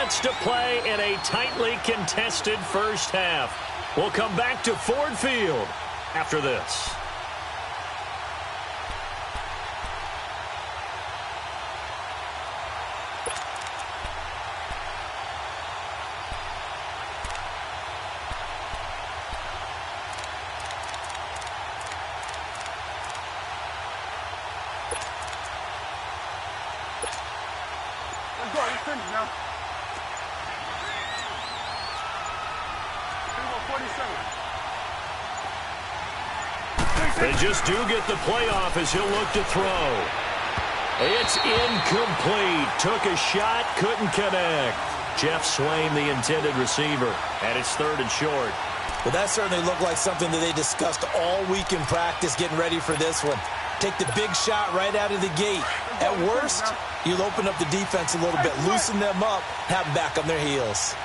minutes to play in a tightly contested first half. We'll come back to Ford Field after this. They just do get the playoff as he'll look to throw. It's incomplete. Took a shot, couldn't connect. Jeff Swain, the intended receiver, and it's 3rd and short. Well, that certainly looked like something that they discussed all week in practice getting ready for this one. Take the big shot right out of the gate. At worst, you'll open up the defense a little bit, loosen them up, have them back on their heels.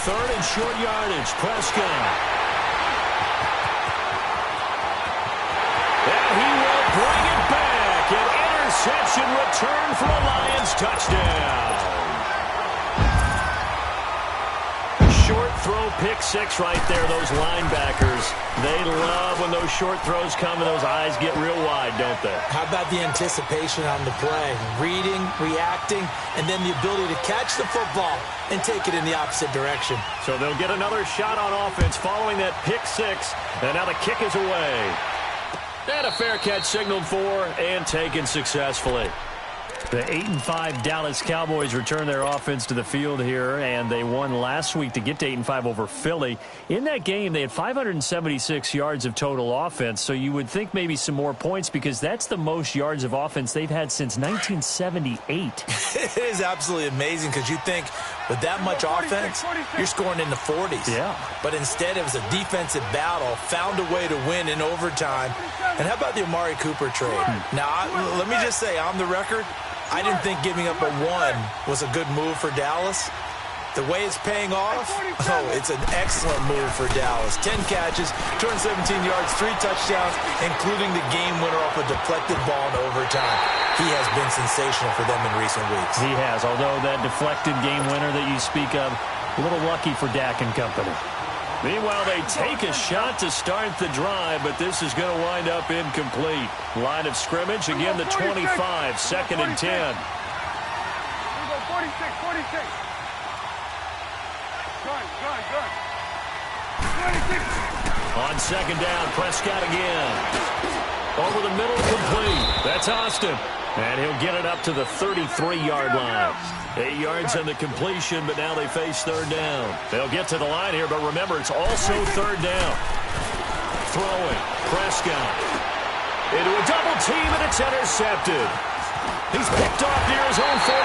3rd and short yardage. Prescott. And he will bring it back. An interception return for a Lions touchdown. Short throw, pick 6 right there. Those linebackers, they love when those short throws come and those eyes get real wide, don't they? How about the anticipation on the play? Reading, reacting, and then the ability to catch the football and take it in the opposite direction. So they'll get another shot on offense following that pick 6, and now the kick is away. And a fair catch signaled for and taken successfully. The 8-5 Dallas Cowboys return their offense to the field here, and they won last week to get to 8-5 over Philly. In that game, they had 576 yards of total offense, so you would think maybe some more points because that's the most yards of offense they've had since 1978. It is absolutely amazing because you think with that much offense, you're scoring in the 40s. Yeah. But instead, it was a defensive battle, found a way to win in overtime. And how about the Amari Cooper trade? Now, let me just say, on the record, I didn't think giving up a 1 was a good move for Dallas. The way it's paying off, it's an excellent move for Dallas. 10 catches, 217 yards, 3 touchdowns, including the game winner off a deflected ball in overtime. He has been sensational for them in recent weeks. He has, although that deflected game winner that you speak of, a little lucky for Dak and company. Meanwhile, they take a shot to start the drive, but this is going to wind up incomplete. Line of scrimmage, again the 25, 2nd and 10. We go 46. Good. 26. On 2nd down, Prescott again. Over the middle, complete. That's Austin. And he'll get it up to the 33-yard line. 8 yards on the completion, but now they face 3rd down. They'll get to the line here, but remember, it's also 3rd down. Throwing, Prescott. Into a double team, and it's intercepted. He's picked off near his own 48.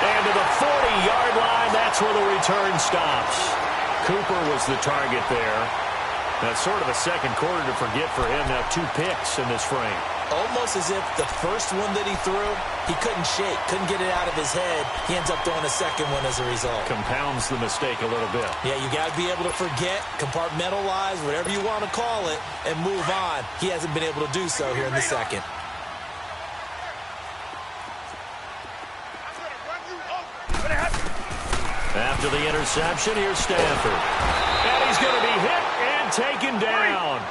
And to the 40-yard line, that's where the return stops. Cooper was the target there. That's sort of a second quarter to forget for him. Now 2 picks in this frame. Almost as if the first one that he threw, he couldn't shake, couldn't get it out of his head. He ends up throwing a second one as a result. Compounds the mistake a little bit. Yeah, you got to be able to forget, compartmentalize, whatever you want to call it, and move on. He hasn't been able to do so here in the second. After the interception, here's Stanford. And he's going to be hit and taken down.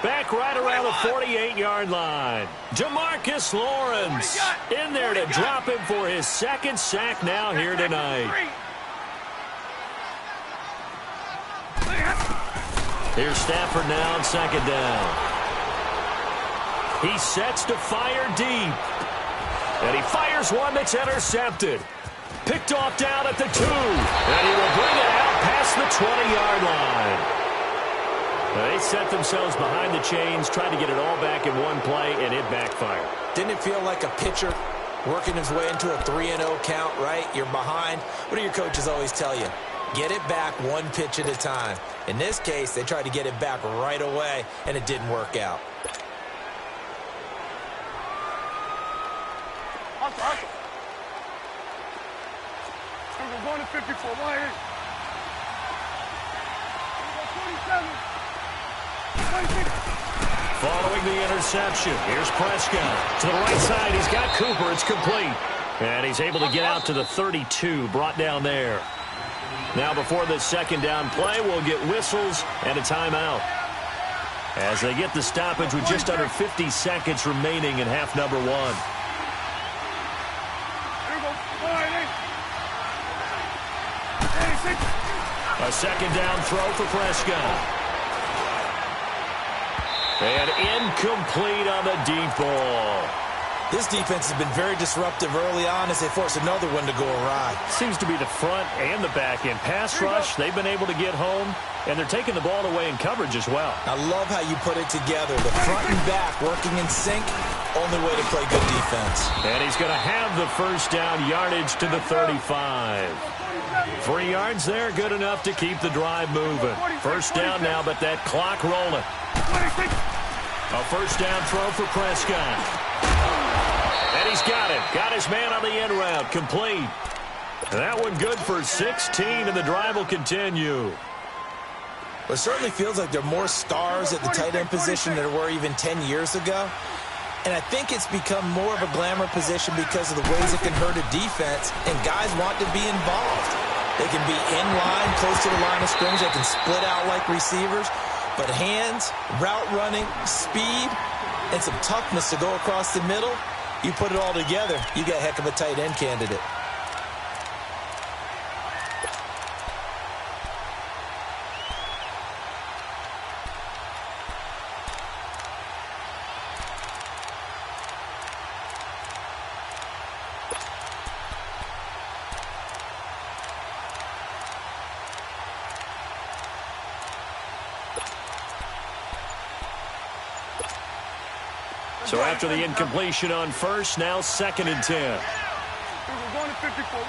Back right around the 48-yard line. Jamarcus Lawrence in there to drop him for his 2nd sack now here tonight. Here's Stafford now on 2nd down. He sets to fire deep. And he fires one that's intercepted. Picked off down at the 2. And he will bring it out past the 20-yard line. They set themselves behind the chains, tried to get it all back in one play, and it backfired. Didn't it feel like a pitcher working his way into a 3-0 count, right? You're behind. What do your coaches always tell you? Get it back 1 pitch at a time. In this case, they tried to get it back right away, and it didn't work out. Awesome. We're going to 54. Why is 47. Following the interception, here's Prescott. To the right side, he's got Cooper. It's complete. And he's able to get out to the 32, brought down there. Now before the second down play, we'll get whistles and a timeout, as they get the stoppage with just under 50 seconds remaining in half number one. A second down throw for Prescott. And incomplete on the deep ball. This defense has been very disruptive early on as they force another one to go awry. Seems to be the front and the back end. Pass rush, they've been able to get home, and they're taking the ball away in coverage as well. I love how you put it together. The front and back working in sync, only way to play good defense. And he's going to have the first down, yardage to the 35. 3 yards there, good enough to keep the drive moving. First down now, but that clock rolling. A first down throw for Prescott. And he's got it. Got his man on the end route. Complete. And that one good for 16, and the drive will continue. Well, it certainly feels like there are more stars at the tight end position than there were even 10 years ago. And I think it's become more of a glamour position because of the ways it can hurt a defense, and guys want to be involved. They can be in line, close to the line of scrimmage. They can split out like receivers. But hands, route running, speed, and some toughness to go across the middle, you put it all together, you got a heck of a tight end candidate. So after the incompletion on first, now 2nd and 10. We're going to 54.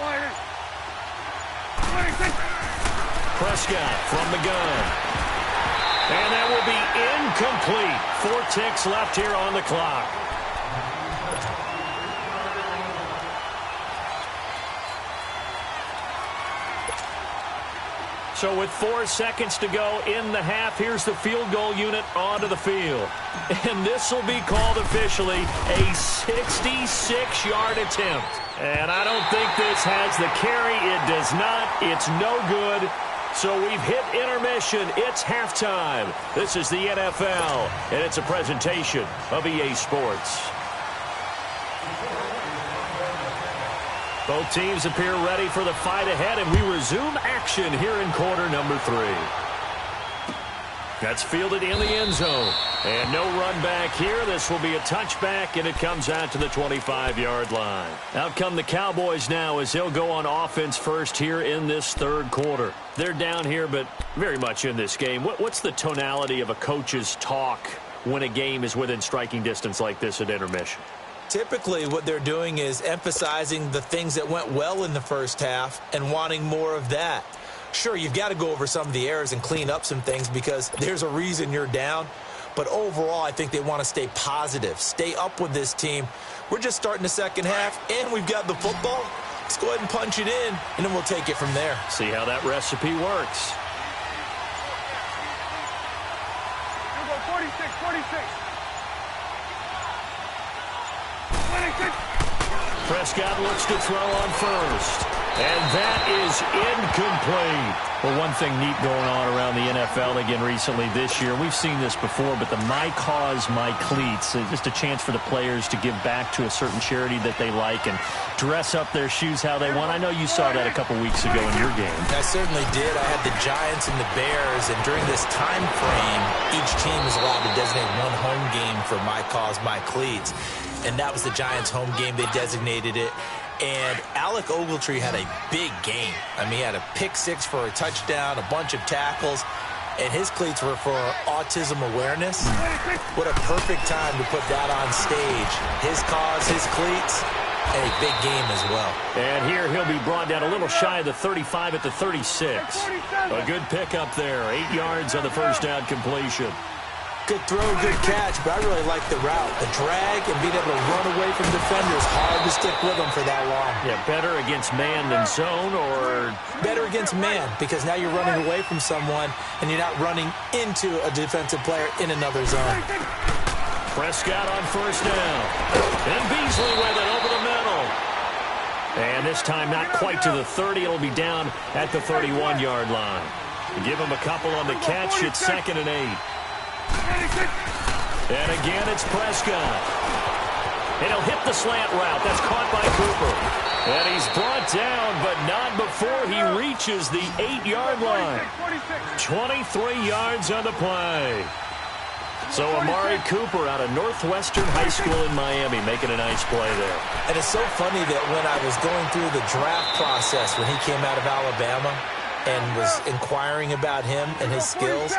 Prescott from the gun. And that will be incomplete. 4 ticks left here on the clock. So with 4 seconds to go in the half, here's the field goal unit onto the field. And this will be called officially a 66-yard attempt. And I don't think this has the carry. It does not. It's no good. So we've hit intermission. It's halftime. This is the NFL, and it's a presentation of EA Sports. Both teams appear ready for the fight ahead, and we resume action here in quarter number 3. That's fielded in the end zone. And no run back here. This will be a touchback, and it comes out to the 25-yard line. Out come the Cowboys now as they'll go on offense first here in this third quarter. They're down here, but very much in this game. What's the tonality of a coach's talk when a game is within striking distance like this at intermission? Typically, what they're doing is emphasizing the things that went well in the first half and wanting more of that. Sure, you've got to go over some of the errors and clean up some things because there's a reason you're down. But overall, I think they want to stay positive, stay up with this team. We're just starting the second half, and we've got the football. Let's go ahead and punch it in, and then we'll take it from there. See how that recipe works. 46, 46. Prescott looks to throw on first. And that is incomplete. Well, one thing neat going on around the NFL again recently this year, we've seen this before, but the My Cause, My Cleats, just a chance for the players to give back to a certain charity that they like and dress up their shoes how they want. I know you saw that a couple weeks ago in your game. I certainly did. I had the Giants and the Bears, and during this time frame, each team is allowed to designate one home game for My Cause, My Cleats. And that was the Giants' home game. They designated it. And Alec Ogletree had a big game. I mean, he had a pick six for a touchdown, a bunch of tackles, and his cleats were for autism awareness. What a perfect time to put that on stage. His cause, his cleats, and a big game as well. And here he'll be brought down a little shy of the 35 at the 36. A good pickup there. 8 yards on the first down completion. Good throw, good catch, but I really like the route. The drag and being able to run away from defenders, hard to stick with them for that long. Yeah, better against man than zone, or? Better against man, because now you're running away from someone and you're not running into a defensive player in another zone. Prescott on first down. And Beasley with it over the middle. And this time not quite to the 30. It'll be down at the 31-yard line. Give him a couple on the catch. It's 2nd and 8. And again, it's Prescott. And he'll hit the slant route. That's caught by Cooper. And he's brought down, but not before he reaches the 8-yard line. 23 yards on the play. So Amari Cooper out of Northwestern High School in Miami making a nice play there. And it's so funny that when I was going through the draft process when he came out of Alabama and was inquiring about him and his skills,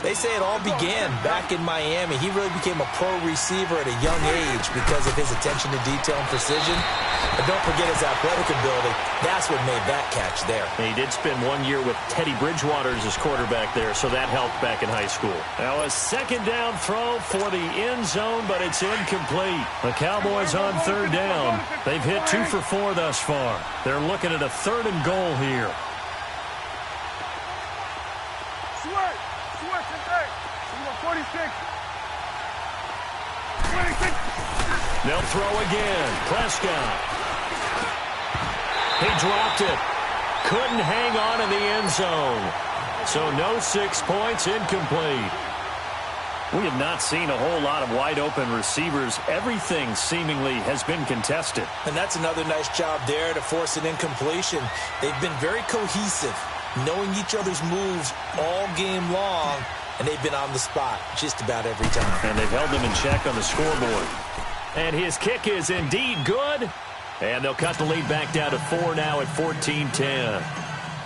they say it all began back in Miami. He really became a pro receiver at a young age because of his attention to detail and precision. But don't forget his athletic ability. That's what made that catch there. He did spend 1 year with Teddy Bridgewater as his quarterback there, so that helped back in high school. Now a 2nd down throw for the end zone, but it's incomplete. The Cowboys on 3rd down. They've hit 2 for 4 thus far. They're looking at a 3rd and goal here. Sweat today. 46. 26. They'll throw again. Prescott. He dropped it. Couldn't hang on in the end zone. So no 6 points, incomplete. We have not seen a whole lot of wide-open receivers. Everything seemingly has been contested. And that's another nice job there to force an incompletion. They've been very cohesive, knowing each other's moves all game long, and they've been on the spot just about every time. And they've held them in check on the scoreboard. And his kick is indeed good. And they'll cut the lead back down to 4 now at 14-10.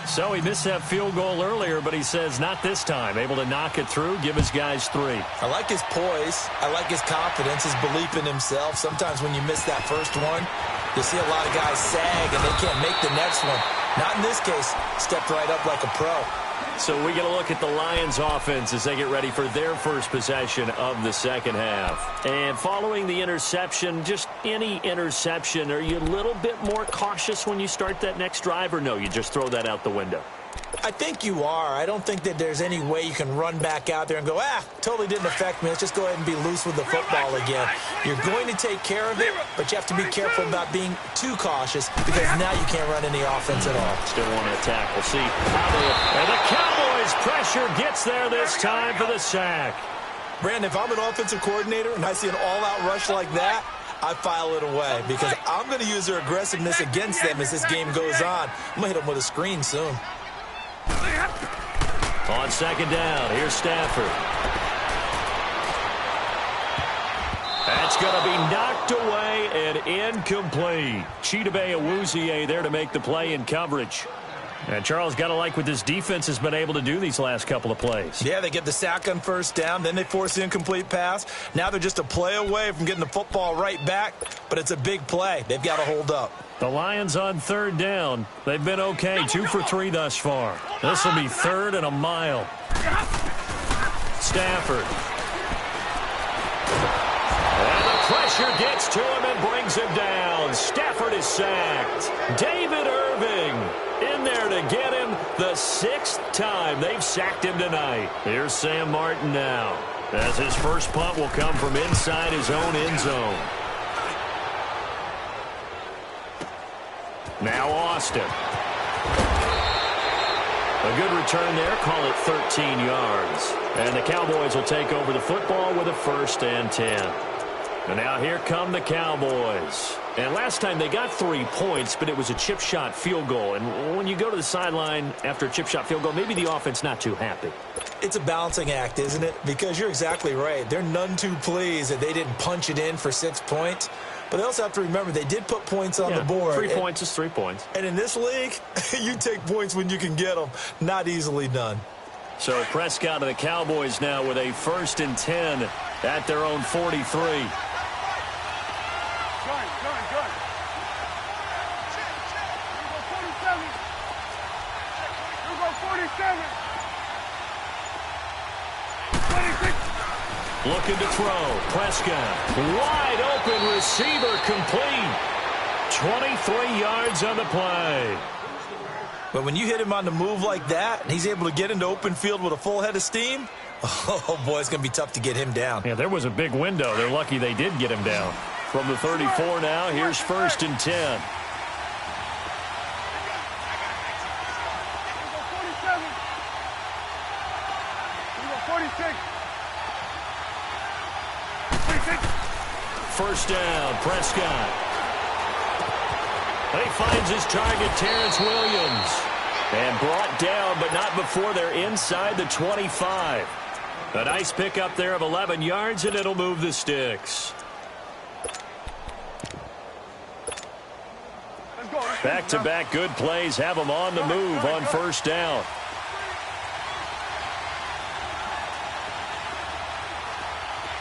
So he missed that field goal earlier, but he says not this time. Able to knock it through, give his guys 3. I like his poise. I like his confidence, his belief in himself. Sometimes when you miss that first one, you see a lot of guys sag and they can't make the next one. Not in this case. Stepped right up like a pro. So we get a look at the Lions offense as they get ready for their first possession of the second half. And following the interception, just any interception, are you a little bit more cautious when you start that next drive, or no, you just throw that out the window? I think you are. I don't think that there's any way you can run back out there and go, totally didn't affect me. Let's just go ahead and be loose with the football again. You're going to take care of it, but you have to be careful about being too cautious because now you can't run any offense at all. Still want to attack. We'll see how they... And the Cowboys pressure gets there this time for the sack. Brandon, if I'm an offensive coordinator and I see an all-out rush like that, I file it away because I'm going to use their aggressiveness against them as this game goes on. I'm going to hit them with a screen soon. On 2nd down, here's Stafford. That's going to be knocked away and incomplete. Chidobe Awuzie there to make the play in coverage. And Charles, got to like what this defense has been able to do these last couple of plays. Yeah, they get the sack on 1st down, then they force the incomplete pass. Now they're just a play away from getting the football right back, but it's a big play. They've got to hold up. The Lions on 3rd down. They've been okay, 2 for 3 thus far. This will be 3rd and a mile. Stafford. And the pressure gets to him and brings him down. Stafford is sacked. David Irving in there to get him the 6th time they've sacked him tonight. Here's Sam Martin now, as his first punt will come from inside his own end zone. Now Austin. A good return there. Call it 13 yards. And the Cowboys will take over the football with a 1st and 10. And now here come the Cowboys. And last time they got 3 points, but it was a chip shot field goal. And when you go to the sideline after a chip shot field goal, maybe the offense not too happy. It's a balancing act, isn't it? Because you're exactly right. They're none too pleased that they didn't punch it in for 6 points. But they also have to remember they did put points on the board. 3 points is 3 points. And in this league, you take points when you can get them. Not easily done. So Prescott of the Cowboys now with a 1st and 10 at their own 43. Good. Here we go 47. 26. Looking to throw. Prescott. Wide open receiver complete. 23 yards on the play. But when you hit him on the move like that, and he's able to get into open field with a full head of steam, oh, boy, it's going to be tough to get him down. Yeah, there was a big window. They're lucky they did get him down. From the 34 now, here's 1st and 10. first down. Prescott. He finds his target, Terrence Williams. And brought down, but not before they're inside the 25. A nice pickup there of 11 yards, and it'll move the sticks. Back-to-back good plays have them on the move on first down.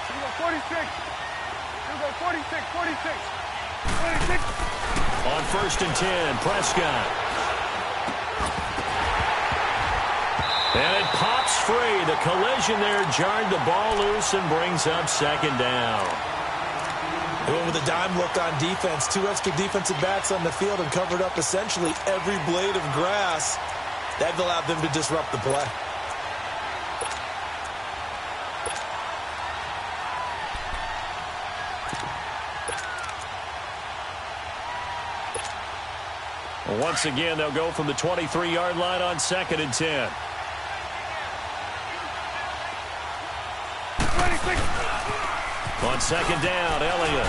Here we go, 46. Here we go, 46, 46. 46. On first and 10, Prescott. And it pops free. The collision there jarred the ball loose and brings up second down. With a dime look on defense, 2 extra defensive backs on the field and covered up essentially every blade of grass. That allowed them to disrupt the play. Once again, they'll go from the 23-yard line on second and 10. 26. On second down, Elliott.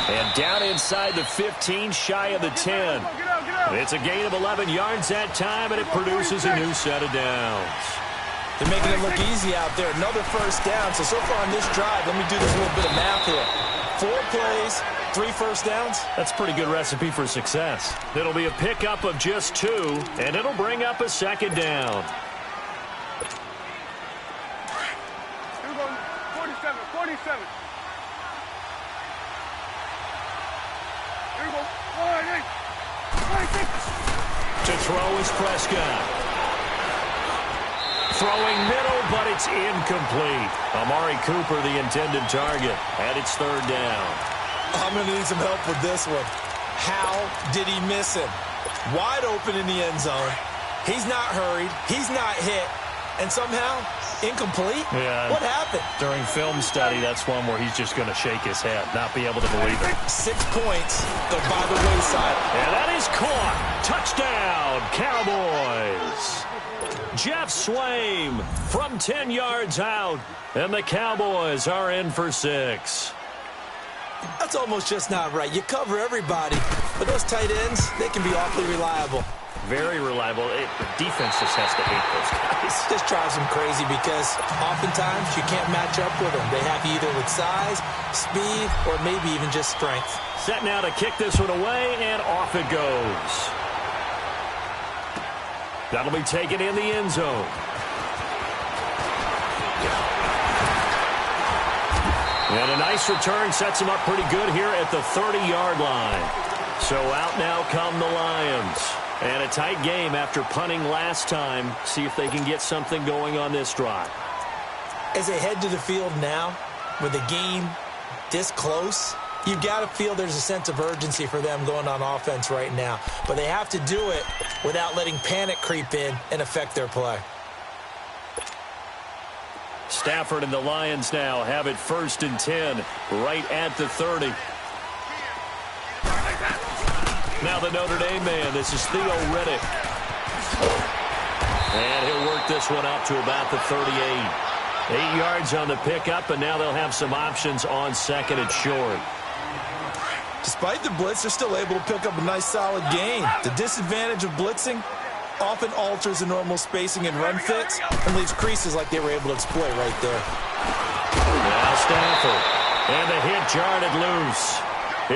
And down inside the 15, shy of the 10. Get out. It's a gain of 11 yards that time, and it produces a new set of downs. They're making it look easy out there. Another first down. So far on this drive, let me do this little bit of math here. 4 plays, 3 first downs. That's a pretty good recipe for success. It'll be a pickup of just 2, and it'll bring up a second down. Here we go, 47, 47. Here we go, 48, 46. To throw is Prescott. Throwing middle, but it's incomplete. Amari Cooper, the intended target, and it's third down. I'm going to need some help with this one. How did he miss him? Wide open in the end zone. He's not hurried. He's not hit. And somehow, incomplete? Yeah. What happened? During film study, that's one where he's just going to shake his head, not be able to believe it. 6 points. They're by the wayside. And that is caught. Touchdown, Cowboys. Jeff Swaim from 10 yards out, and the Cowboys are in for 6. That's almost just not right. You cover everybody, but those tight ends, they can be awfully reliable. Very reliable. The defense just has to hate those guys. This drives them crazy because oftentimes you can't match up with them. They have you either with size, speed, or maybe even just strength. Set now to kick this one away, and off it goes. That'll be taken in the end zone. And a nice return sets him up pretty good here at the 30-yard line. So out now come the Lions. And a tight game after punting last time. See if they can get something going on this drive. As they head to the field now, with the game this close, you've got to feel there's a sense of urgency for them going on offense right now. But they have to do it without letting panic creep in and affect their play. Stafford and the Lions now have it first and 10, right at the 30. Now the Notre Dame man, this is Theo Riddick. And he'll work this one up to about the 38. 8 yards on the pickup, and now they'll have some options on second and short. Despite the blitz, they're still able to pick up a nice solid gain. The disadvantage of blitzing often alters the normal spacing and run fits and leaves creases like they were able to exploit right there. Now Stafford. And the hit jarred it loose.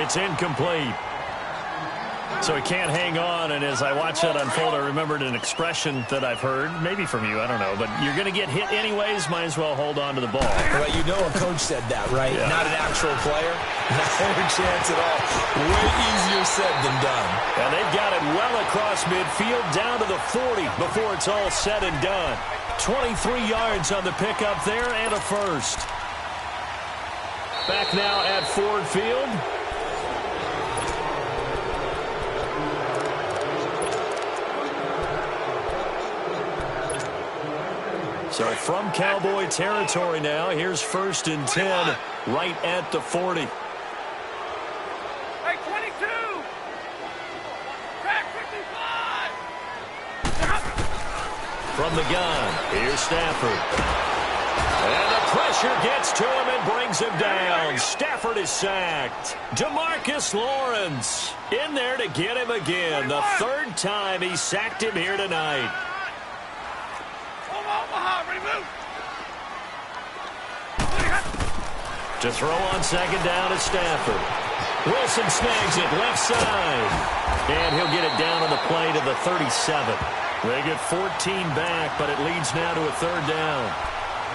It's incomplete. So he can't hang on, and as I watch that unfold, I remembered an expression that I've heard, maybe from you, I don't know, but you're going to get hit anyways, might as well hold on to the ball. Well, you know a coach said that, right? Yeah. Not an actual player. Not a chance at all. Way easier said than done. And they've got it well across midfield, down to the 40 before it's all said and done. 23 yards on the pickup there, and a first. Back now at Ford Field. So from Cowboy territory now, here's first and 10, right at the 40. Hey, 22! Back 55! From the gun, here's Stafford. And the Pressure gets to him and brings him down. Stafford is sacked. DeMarcus Lawrence in there to get him again. The third time he sacked him here tonight. To throw on second down is Stafford. Wilson snags it left side. And he'll get it down on the play to the 37. They get 14 back, but it leads now to a third down.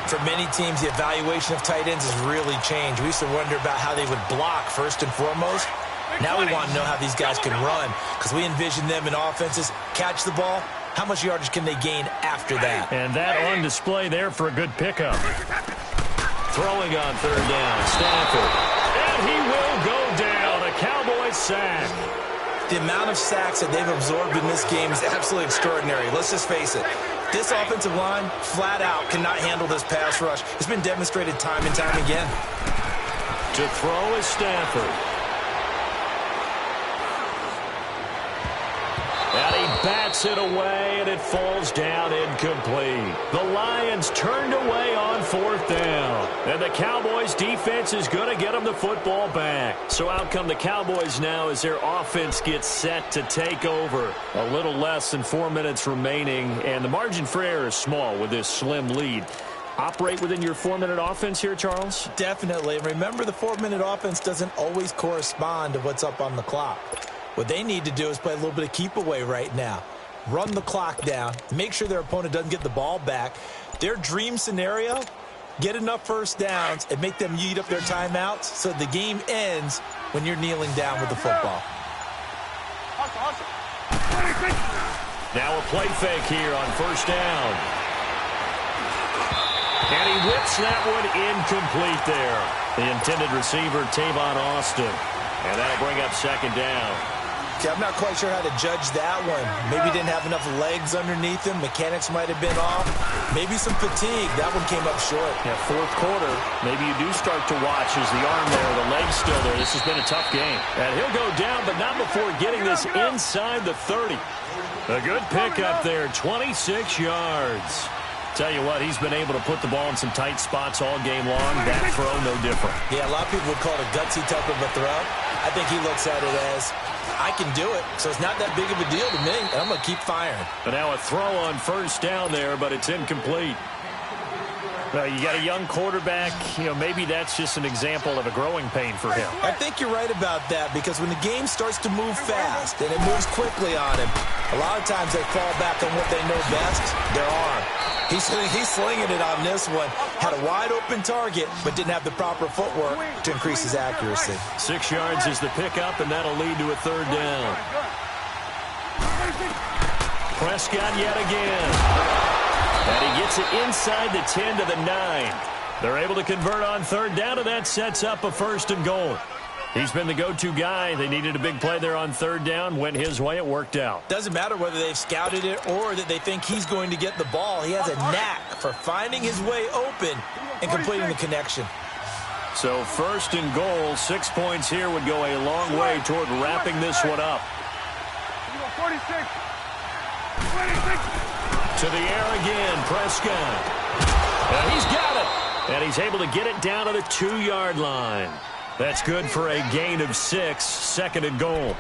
For many teams, the evaluation of tight ends has really changed. We used to wonder about how they would block first and foremost. Now we want to know how these guys can run, because we envision them in offenses catch the ball. How much yardage can they gain after that? And that on display there for a good pickup. Throwing on third down, Stafford. And he will go down. A Cowboys sack. The amount of sacks that they've absorbed in this game is absolutely extraordinary. Let's just face it. This offensive line, flat out, cannot handle this pass rush. It's been demonstrated time and time again. To throw is Stafford. And he bats it away, and it falls down incomplete. The Lions turned away on fourth down. And the Cowboys' defense is going to get them the football back. So out come the Cowboys now as their offense gets set to take over. A little less than 4 minutes remaining, and the margin for error is small with this slim lead. Operate within your 4-minute offense here, Charles? Definitely. And remember, the 4-minute offense doesn't always correspond to what's up on the clock. What they need to do is play a little bit of keep away right now. Run the clock down. Make sure their opponent doesn't get the ball back. Their dream scenario, get enough first downs and make them eat up their timeouts so the game ends when you're kneeling down with the football. Now a play fake here on first down. And he whips that one incomplete there. The intended receiver, Tavon Austin. And that'll bring up second down. Okay, I'm not quite sure how to judge that one. Maybe didn't have enough legs underneath him. Mechanics might have been off. Maybe some fatigue. That one came up short. Yeah, fourth quarter, maybe you do start to watch as the arm there, the leg's still there. This has been a tough game. And he'll go down, but not before getting this inside the 30. A good pickup there, 26 yards. Tell you what, he's been able to put the ball in some tight spots all game long. That throw, no different. Yeah, a lot of people would call it a gutsy type of a throw. I think he looks at it as, I can do it, so it's not that big of a deal to me, and I'm going to keep firing. But now a throw on first down there, but it's incomplete. You got a young quarterback. Maybe that's just an example of a growing pain for him. I think you're right about that, because when the game starts to move fast and it moves quickly on him, a lot of times they fall back on what they know best, their arm. He's slinging it on this one. Had a wide-open target, but didn't have the proper footwork to increase his accuracy. 6 yards is the pickup, and that'll lead to a third down. Prescott yet again. And he gets it inside the 10 to the 9. They're able to convert on third down, and that sets up a first and goal. He's been the go-to guy. They needed a big play there on third down. Went his way. It worked out. Doesn't matter whether they've scouted it or that they think he's going to get the ball. He has a knack for finding his way open and completing the connection. So first and goal, 6 points here would go a long way toward wrapping this one up. 46. To the air again, Prescott. And he's got it. And he's able to get it down to the 2-yard line. That's good for a gain of 6, second and goal.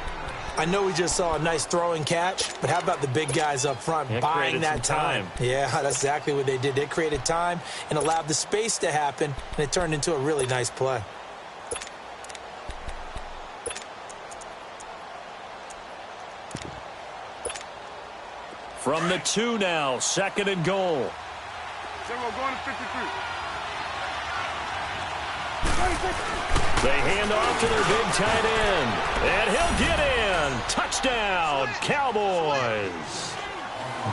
I know we just saw a nice throwing catch, but how about the big guys up front buying that time? Yeah, that's exactly what they did. They created time and allowed the space to happen, and it turned into a really nice play. From the 2 now, second and goal. So we're going to 53. They hand off to their big tight end. And he'll get in. Touchdown, Cowboys.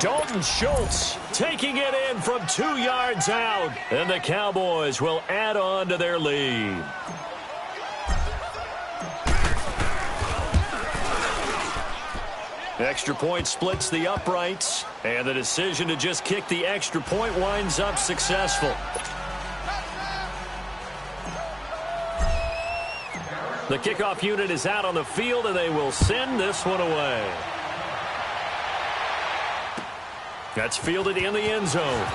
Dalton Schultz taking it in from 2 yards out. And the Cowboys will add on to their lead. Extra point splits the uprights. And the decision to just kick the extra point winds up successful. The kickoff unit is out on the field, and they will send this one away. That's fielded in the end zone.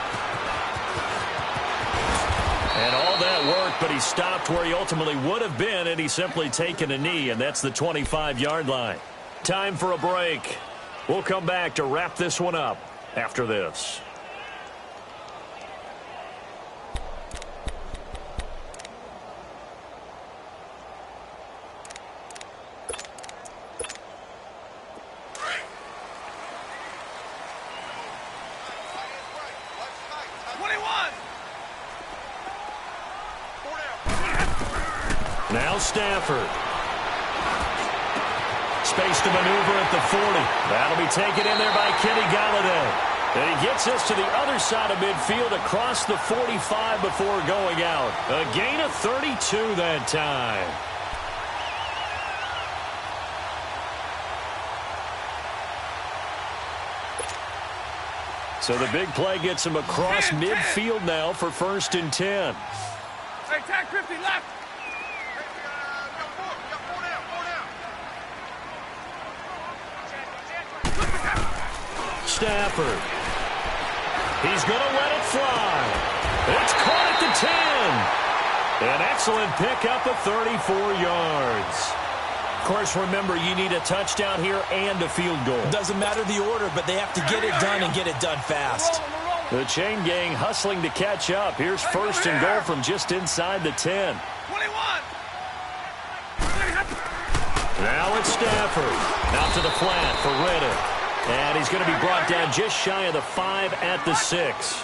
And all that work, but he stopped where he ultimately would have been, and he's simply taken a knee, and that's the 25-yard line. Time for a break. We'll come back to wrap this one up after this. Now Stafford. Space to maneuver at the 40. That'll be taken in there by Kenny Golladay. And he gets us to the other side of midfield across the 45 before going out. A gain of 32 that time. So the big play gets him across midfield now for 1st and 10. Hey, tag 50 left. Stafford. He's going to let it fly. It's caught at the 10. An excellent pickup of 34 yards. Of course, remember, you need a touchdown here and a field goal. Doesn't matter the order, but they have to get it done and get it done fast. The chain gang hustling to catch up. Here's 1st and goal from just inside the 10. 21. Now it's Stafford. Out to the flat for Reddick. And he's going to be brought down just shy of the 5 at the 6.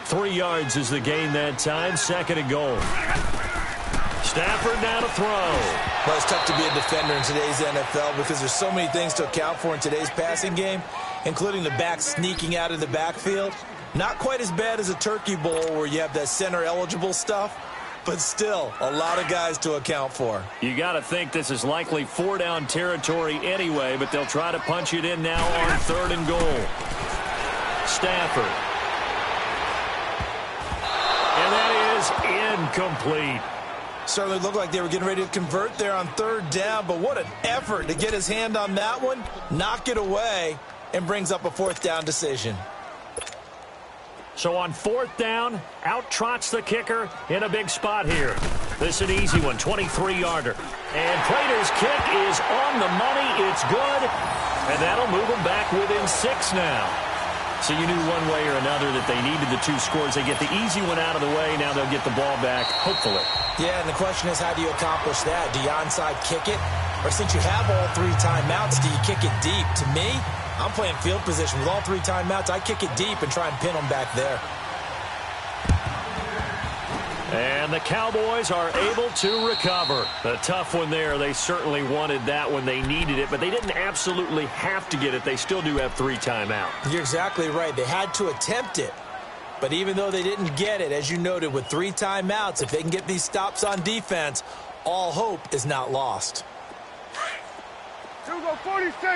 3 yards is the gain that time. 2nd and goal. Stafford now to throw. Well, it's tough to be a defender in today's NFL because there's so many things to account for in today's passing game, including the back sneaking out of the backfield. Not quite as bad as a turkey bowl where you have that center-eligible stuff, but still a lot of guys to account for. You got to think this is likely 4-down territory anyway, but they'll try to punch it in now on 3rd and goal. Stafford. And that is incomplete. Certainly looked like they were getting ready to convert there on 3rd down, but what an effort to get his hand on that one, knock it away, and brings up a 4th down decision. So on 4th down, out trots the kicker in a big spot here. This is an easy one, 23-yarder. And Prater's kick is on the money. It's good. And that'll move them back within 6 now. So you knew one way or another that they needed the 2 scores. They get the easy one out of the way. Now they'll get the ball back, hopefully. Yeah, and the question is, how do you accomplish that? Do you onside kick it? Or since you have all 3 timeouts, do you kick it deep? To me, I'm playing field position. With all 3 timeouts, I kick it deep and try and pin them back there. And the Cowboys are able to recover. A tough one there. They certainly wanted that when they needed it, but they didn't absolutely have to get it. They still do have 3 timeouts. You're exactly right. They had to attempt it. But even though they didn't get it, as you noted, with 3 timeouts, if they can get these stops on defense, all hope is not lost. 2 go 46. 2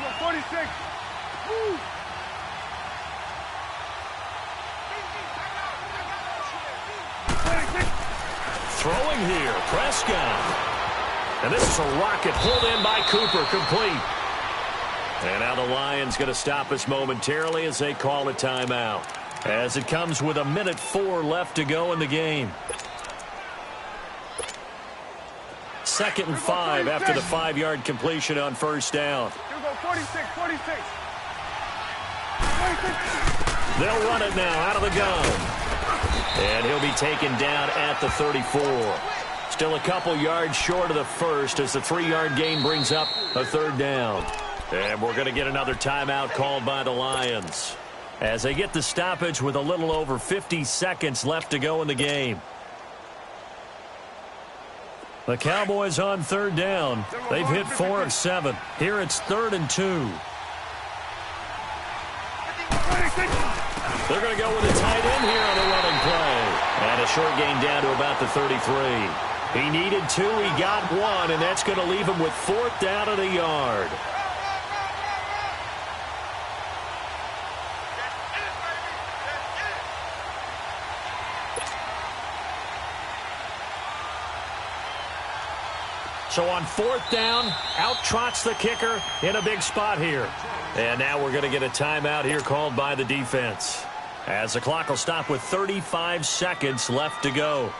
go 46. Woo. Throwing here, Prescott. And this is a rocket pulled in by Cooper, complete. And now the Lions going to stop us momentarily as they call a timeout. As it comes with 1:04 left to go in the game. 2nd and 5 after the 5-yard completion on 1st down. 2 go 46, 46. 46. They'll run it now out of the gun. And he'll be taken down at the 34. Still a couple yards short of the 1st as the 3-yard gain brings up a 3rd down. And we're going to get another timeout called by the Lions as they get the stoppage with a little over 50 seconds left to go in the game. The Cowboys on 3rd down. They've hit 4 of 7. Here it's 3rd and 2. They're going to go with a tight end here on the running play. And a short gain down to about the 33. He needed 2. He got 1, and that's going to leave him with 4th down and a yard. So on 4th down, out trots the kicker in a big spot here. And now we're going to get a timeout here called by the defense, as the clock will stop with 35 seconds left to go.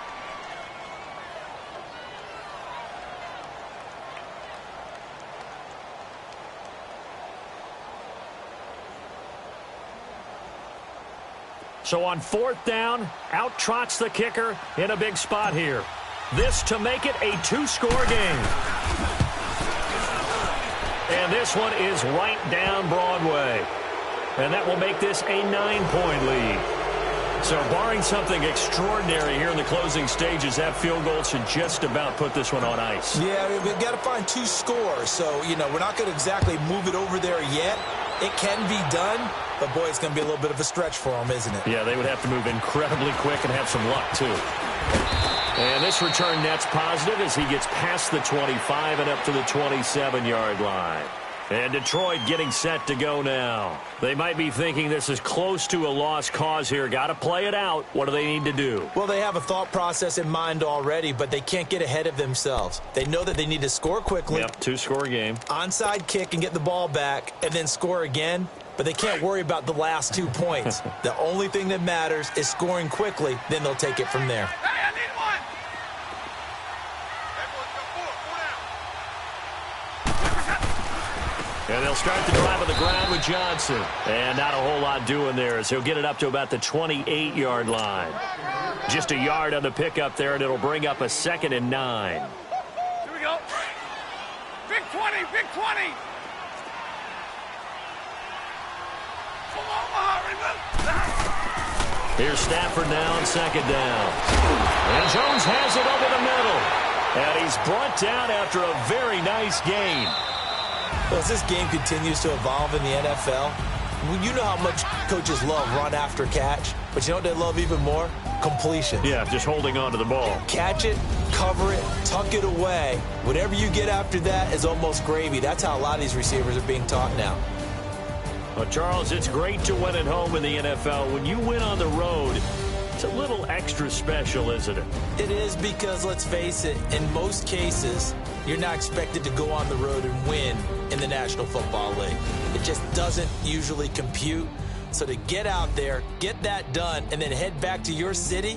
So on 4th down, out trots the kicker in a big spot here. This to make it a 2-score game. And this one is right down Broadway. And that will make this a 9-point lead. So barring something extraordinary here in the closing stages, that field goal should just about put this one on ice. Yeah, we've got to find 2 scores. So, we're not going to exactly move it over there yet. It can be done, but, boy, it's going to be a little bit of a stretch for them, isn't it? Yeah, they would have to move incredibly quick and have some luck, too. And this return net's positive as he gets past the 25 and up to the 27-yard line. And Detroit getting set to go now. They might be thinking this is close to a lost cause here. Got to play it out. What do they need to do? Well, they have a thought process in mind already, but they can't get ahead of themselves. They know that they need to score quickly. Yep, 2-score game. Onside kick and get the ball back and then score again. But they can't worry about the last 2 points. The only thing that matters is scoring quickly. Then they'll take it from there. Hey, I need one. And they'll start the drive on the ground with Johnson. And not a whole lot doing there as he'll get it up to about the 28-yard line. Just a yard on the pickup there, and it'll bring up a 2nd and 9. Here we go. Big 20, big 20. From Omaha, remember? Here's Stafford now on 2nd down. And Jones has it over the middle. And he's brought down after a very nice gain. Well, as this game continues to evolve in the NFL, you know how much coaches love run after catch, but you know what they love even more? Completion. Yeah, just holding on to the ball. Catch it, cover it, tuck it away. Whatever you get after that is almost gravy. That's how a lot of these receivers are being taught now. Well, Charles, it's great to win at home in the NFL. When you win on the road, it's a little extra special, isn't it? It is because, let's face it, in most cases, you're not expected to go on the road and win in the National Football League. It just doesn't usually compute. So to get out there, get that done, and then head back to your city,